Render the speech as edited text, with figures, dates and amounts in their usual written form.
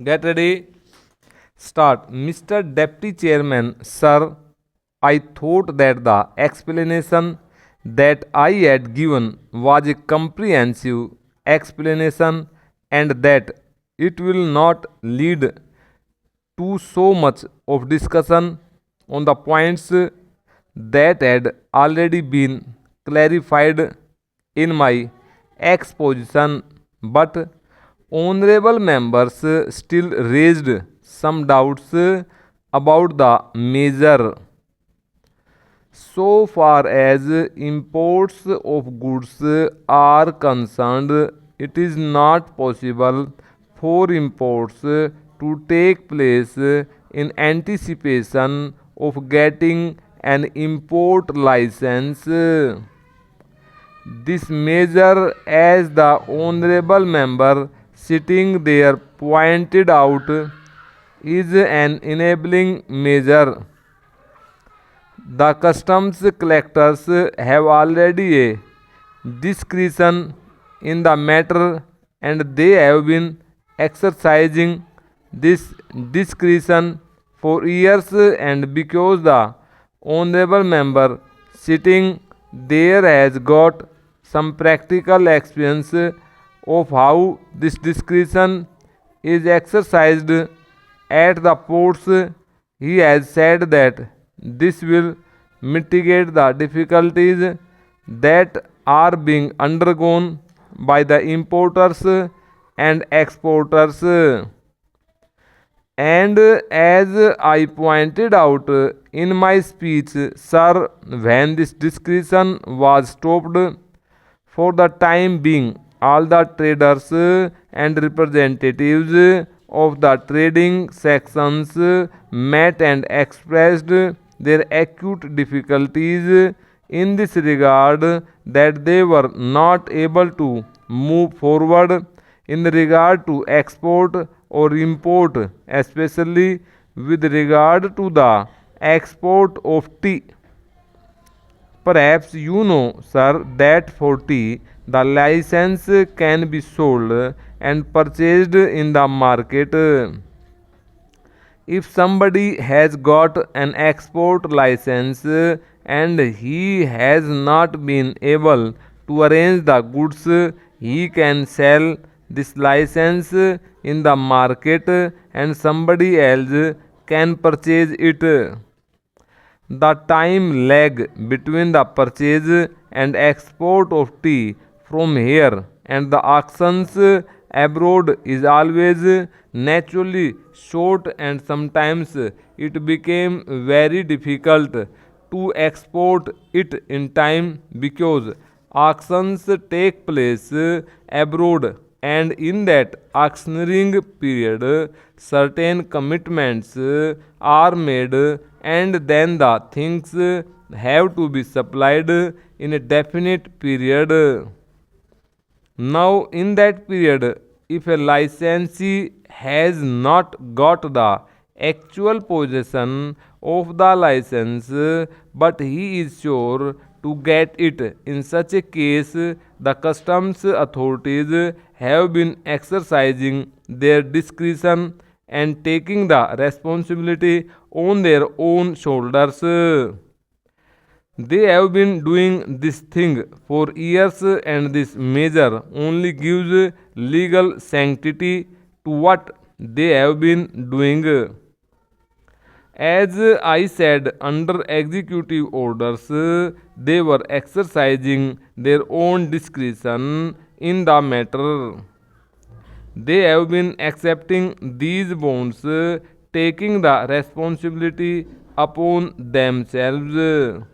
Get ready. Start. Mr. Deputy Chairman, sir, I thought that the explanation that I had given was a comprehensive explanation and that it will not lead to so much of discussion on the points that had already been clarified in my exposition, but honorable members still raised some doubts about the measure. So far as imports of goods are concerned, it is not possible for imports to take place in anticipation of getting an import license. This measure, as the honorable member sitting there pointed out, is an enabling measure. The customs collectors have already a discretion in the matter and they have been exercising this discretion for years, and because the honorable member sitting there has got some practical experience of how this discretion is exercised at the ports, he has said that this will mitigate the difficulties that are being undergone by the importers and exporters. And as I pointed out in my speech, sir, when this discussion was stopped for the time being, all the traders and representatives of the trading sections met and expressed their acute difficulties in this regard, that they were not able to move forward in regard to export or import, especially with regard to the export of tea. Perhaps you know, sir, that for tea the license can be sold and purchased in the market. If somebody has got an export license and he has not been able to arrange the goods, he can sell this license in the market and somebody else can purchase it. The time lag between the purchase and export of tea from here and the auctions abroad is always naturally short, and sometimes it became very difficult to export it in time because auctions take place abroad, and in that auctioneering period certain commitments are made and then the things have to be supplied in a definite period. Now, in that period, if a licensee has not got the actual possession of the license but he is sure to get it, in such a case, the customs authorities have been exercising their discretion and taking the responsibility on their own shoulders. They have been doing this thing for years, and this measure only gives legal sanctity to what they have been doing. As I said, under executive orders, they were exercising their own discretion in the matter. They have been accepting these bonds, taking the responsibility upon themselves.